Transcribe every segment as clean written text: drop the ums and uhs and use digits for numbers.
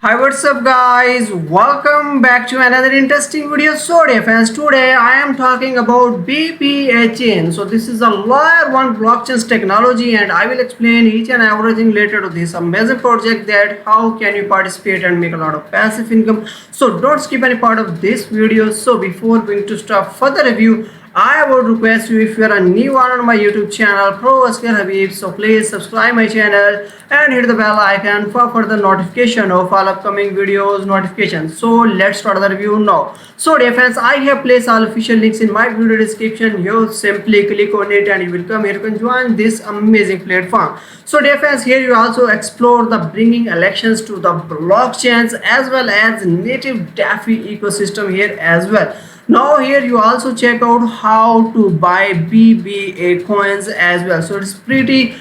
Hi, what's up, guys? Welcome back to another interesting video. So, dear fans, today I am talking about BPHN. So, this is a layer one blockchain technology, and I will explain each and everything related to this amazing project. That how can you participate and make a lot of passive income. So, don't skip any part of this video. So, before going to start further review, I would request you, if you are a new one on my YouTube channel, Pro Asker Habib, so please subscribe my channel and hit the bell icon for further notification of all upcoming videos notifications. So let's start the review now. So dear friends, I have placed all official links in my video description. You simply click on it and you will come here. You can join this amazing platform. So dear friends, here you also explore the bringing elections to the blockchains as well as native DeFi ecosystem here as well. Now here you also check out how to buy BBA coins as well. So it's pretty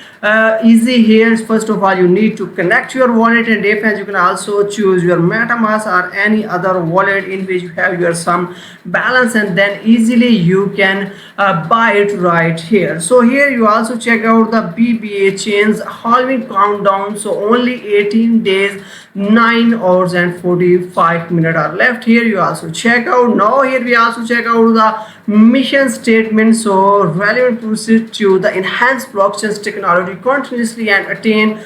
easy here. First of all, you need to connect your wallet, and if you can also choose your MetaMask or any other wallet in which you have your some balance, and then easily you can buy it right here. So here you also check out the BBA chains halving countdown. So only 18 days, 9 hours and 45 minutes are left. Here you also check out. Now here we also check out the mission statement. So relevant pursuit to the enhanced blockchain technology continuously and attain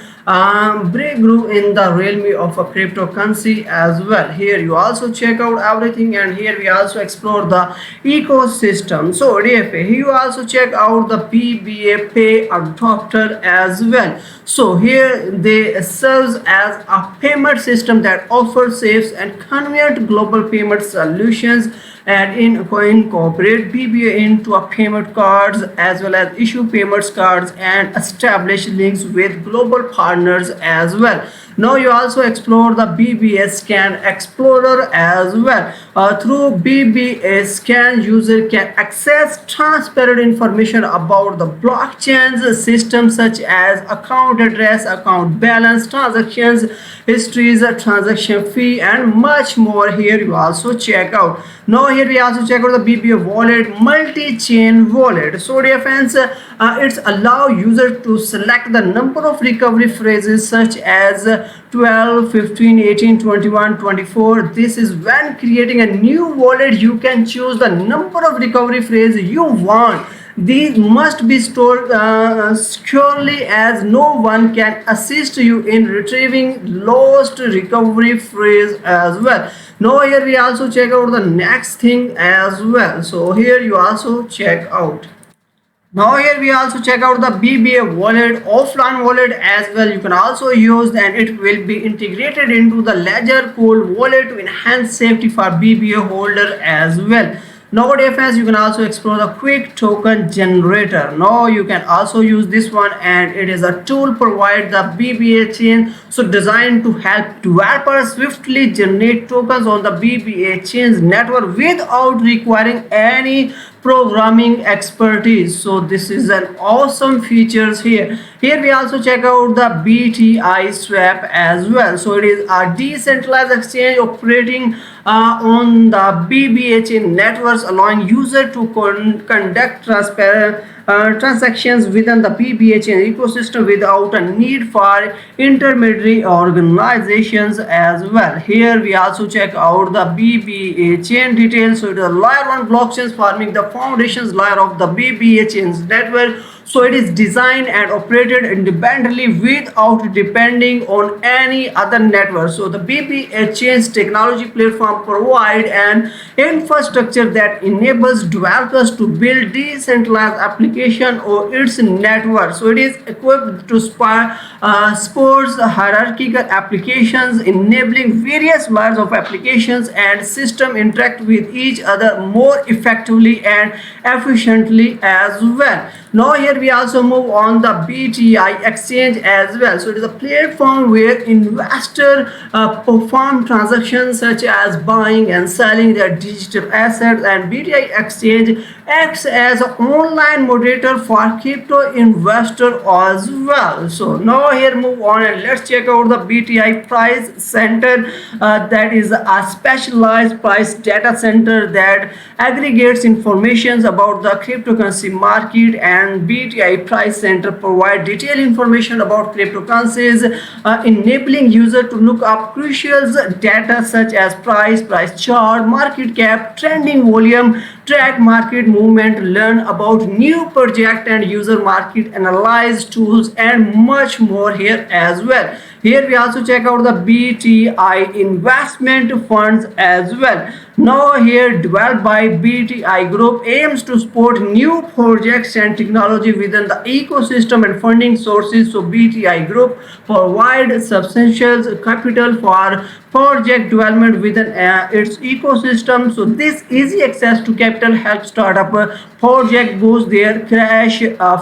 breakthrough in the realm of a cryptocurrency as well. Here you also check out everything, and here we also explore the ecosystem. So DFA, here you also check out the BBA pay adopter as well. So here they serves as a payment system that offers safe and convenient global payment solutions, and incorporate BBA into a payment cards as well as issue payments cards and establish links with global partners as well. Now you also explore the BBA Scan Explorer as well. Through BBA Scan, user can access transparent information about the blockchain's system such as account address, account balance, transactions histories, transaction fee, and much more. Here you also check out. Now here we also check out the BBA wallet, multi-chain wallet. So dear friends, it's allow user to select the number of recovery phrases such as 12, 15, 18, 21, 24. This is when creating a new wallet, you can choose the number of recovery phrases you want. These must be stored securely, as no one can assist you in retrieving lost recovery phrase as well. Now here we also check out the next thing as well. So here you also check out. Now here we also check out the BBA wallet, offline wallet as well. You can also use, and it will be integrated into the Ledger Cold wallet to enhance safety for BBA holder as well. Nowadays you can also explore the quick token generator. Now you can also use this one, and it is a tool provide the BBA chain, so designed to help developers swiftly generate tokens on the BBA chain's network without requiring any programming expertise. So this is an awesome features here. Here we also check out the BTI swap as well. So it is a decentralized exchange operating on the BBA chain networks, allowing user to conduct transparent transactions within the BBA chain ecosystem without a need for intermediary organizations as well. Here we also check out the BBA chain details. So it is a layer 1 blockchains forming the foundations layer of the BBA chains network. So it is designed and operated independently without depending on any other network. So the BBA chains technology platform provide an infrastructure that enables developers to build decentralized application or its network. So it is equipped to supports hierarchical applications, enabling various layers of applications and system interact with each other more effectively and efficiently as well. Now here we also move on the BTI exchange as well. So it is a platform where investor perform transactions such as buying and selling their digital assets, and BTI exchange acts as an online moderator for crypto investor as well. So now here move on, and let's check out the BTI price center. That is a specialized price data center that aggregates information about the cryptocurrency market, and BTI Price Center provide detailed information about cryptocurrencies, enabling user to look up crucial data such as price chart, market cap, trending volume, track market movement, learn about new project and user market analyze tools, and much more here as well. Here we also check out the BTI investment funds as well. Now here developed by BTI Group aims to support new projects and technology within the ecosystem and funding sources. So BTI Group provide substantial capital for project development within its ecosystem. So this easy access to capital helps startup project boost their cash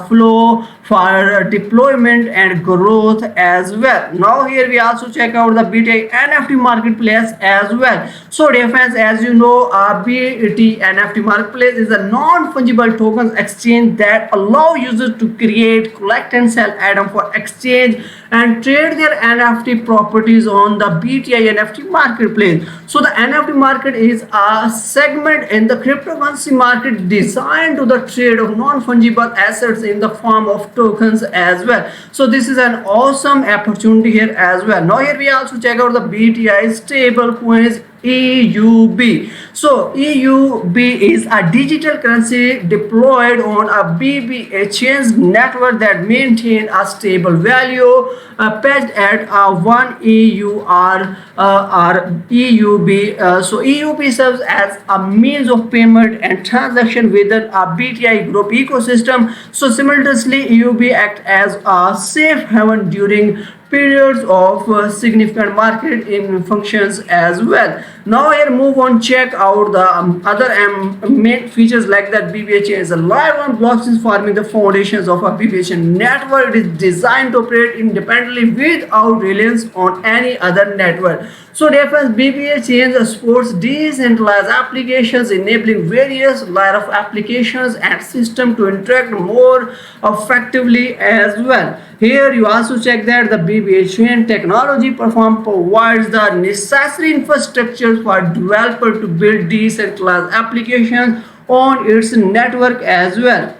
flow for deployment and growth as well. Now here we also check out the BTI NFT marketplace as well. So dear friends, as you know, BT NFT marketplace is a non-fungible tokens exchange that allow users to create, collect and sell items for exchange and trade their NFT properties on the BTI NFT marketplace. So the NFT market is a segment in the cryptocurrency market designed to the trade of non-fungible assets in the form of tokens as well. So this is an awesome opportunity here as well. Now here we also check out the BTI stable coins EUB. So EUB is a digital currency deployed on a BBA chains network that maintain a stable value pegged at 1 EUR or EUB. So EUB serves as a means of payment and transaction within a BTI group ecosystem. So simultaneously EUB act as a safe haven during periods of significant market in functions as well. Now here move on, check out the other main features like that. BBA chain is a layer 1 blockchain forming the foundations of a BBA chain network. It is designed to operate independently without reliance on any other network. So different BBA chains supports decentralized applications, enabling various layer of applications and system to interact more effectively as well. Here you also check that the BBA chain technology platform provides the necessary infrastructure for developer to build decentralized applications on its network as well.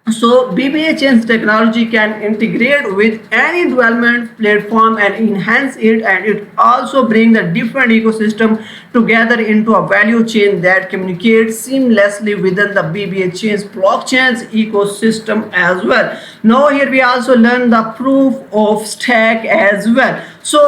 So BBA chains technology can integrate with any development platform and enhance it, and it also bring the different ecosystem together into a value chain that communicates seamlessly within the BBA chains blockchains ecosystem as well. Now here we also learn the proof of stake as well. So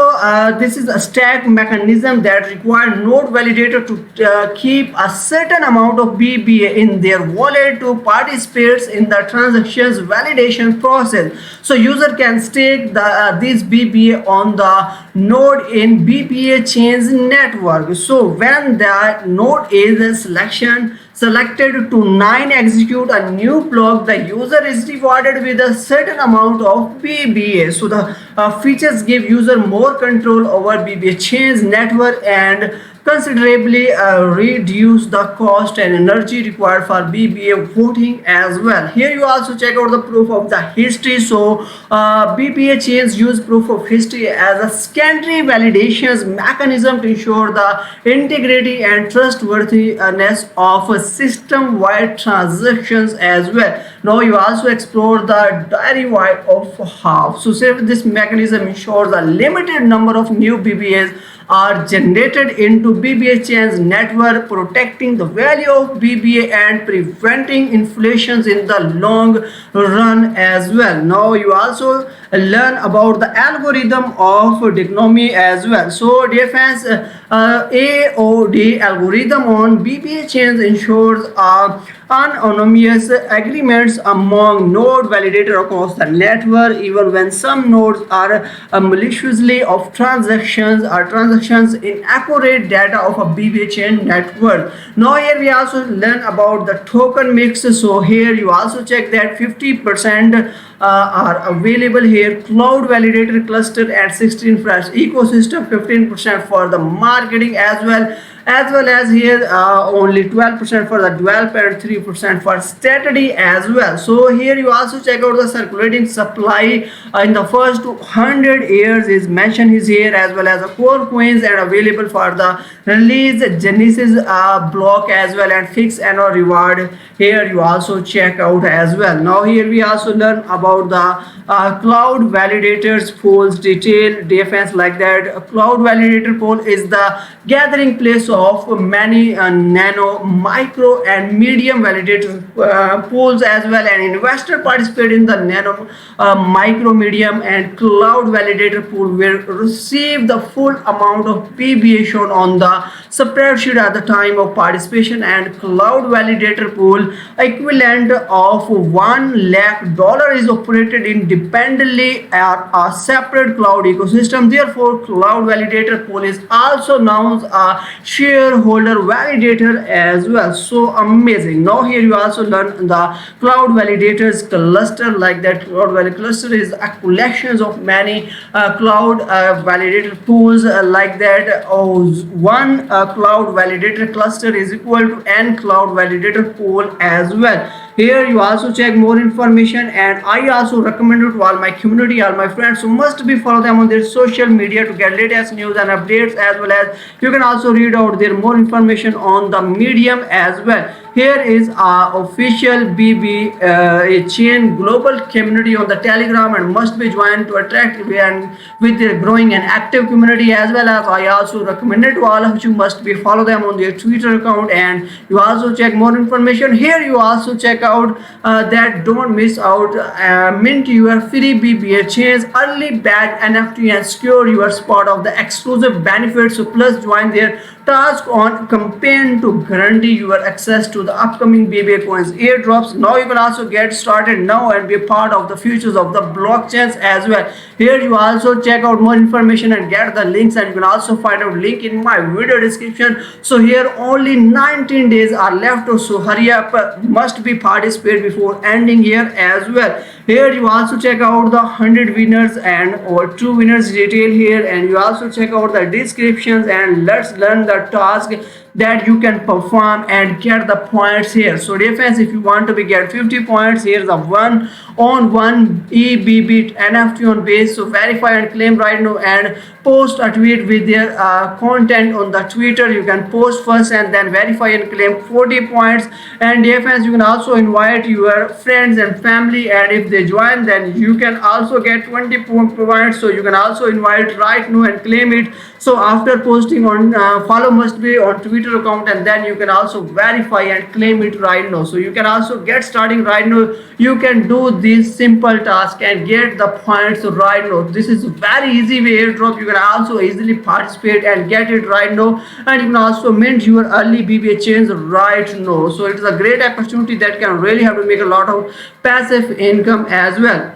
this is a stake mechanism that requires node validator to keep a certain amount of BBA in their wallet to participate in the transactions validation process. So user can stake this BBA on the node in BBA chains network. So when the node is selected to 9 execute a new block, the user is rewarded with a certain amount of BBA. So the features give user more control over BBA chains network and considerably reduce the cost and energy required for BBA voting as well. Here you also check out the proof of the history. So BBA chains use proof of history as a secondary validations mechanism to ensure the integrity and trustworthiness of system-wide transactions as well. Now you also explore the derivative of half. So this mechanism ensures a limited number of new BBAs are generated into BBA chains network, protecting the value of BBA and preventing inflations in the long run as well. Now you also learn about the algorithm of Deconomy as well. So dear fans, AOD algorithm on BBA chains ensures anonymous agreements among node validator across the network, even when some nodes are maliciously of transactions inaccurate data of a BBA chain network. Now here we also learn about the token mix. So here you also check that 50% are available here, cloud validator cluster at 16 fresh ecosystem, 15% for the marketing as well, as well as here only 12% for the developer and 3% for study as well. So here you also check out the circulating supply in the first 100 years is mentioned is here, as well as the core coins and available for the release genesis block as well, and fixed annual reward here you also check out as well. Now here we also learn about the cloud validators pools detail defense like that. A cloud validator pool is the gathering place of many nano, micro and medium validator pools as well, and investor participate in the nano, micro, medium and cloud validator pool will receive the full amount of PBA shown on the spreadsheet at the time of participation, and cloud validator pool equivalent of $1 lakh is operated independently at a separate cloud ecosystem. Therefore, cloud validator pool is also known as a shareholder validator as well. So amazing. Now here you also learn the cloud validators cluster like that. Cloud validator cluster is a collection of many cloud validator pools like that. One cloud validator cluster is equal to n cloud validator pool as well. Here you also check more information, and I also recommend it to all my community, all my friends, so must be follow them on their social media to get latest news and updates, as well as you can also read out their more information on the medium as well. Here is our official BB chain global community on the Telegram, and must be joined to attract and with their growing and active community, as well as I also recommend it to all of you must be follow them on their Twitter account, and you also check more information. Here you also check out that don't miss out mint your free BBA chains early batch NFT and secure your spot of the exclusive benefits. So plus join their task on campaign to guarantee your access to the upcoming BBA coins airdrops. Now you can also get started now and be a part of the futures of the blockchains as well. Here you also check out more information and get the links, and you can also find out link in my video description. So here only 19 days are left, so hurry up, must be participate before ending here as well. Here you also check out the 100 winners and or 2 winners detail here, and you also check out the descriptions, and let's learn the task that you can perform and get the points here. So defense, if you want to be get 50 points, here's a 1-on-1 EBB NFT on base. So verify and claim right now, and post a tweet with their content on the Twitter. You can post first and then verify and claim 40 points. And defense, you can also invite your friends and family, and if they join then you can also get 20 points. So you can also invite right now and claim it. So after posting on follow must be on Twitter account, and then you can also verify and claim it right now. So you can also get starting right now. You can do this simple task and get the points right now. This is very easy way airdrop. You can also easily participate and get it right now, and you can also mint your early BBA chains right now. So it is a great opportunity that can really have to make a lot of passive income as well.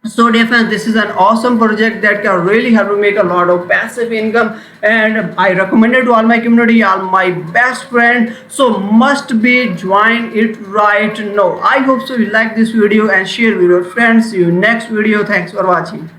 So defense, this is an awesome project that can really help to make a lot of passive income, and I recommend it to all my community, all my best friend. So must be join it right now. I hope so you like this video and share with your friends. See you next video. Thanks for watching.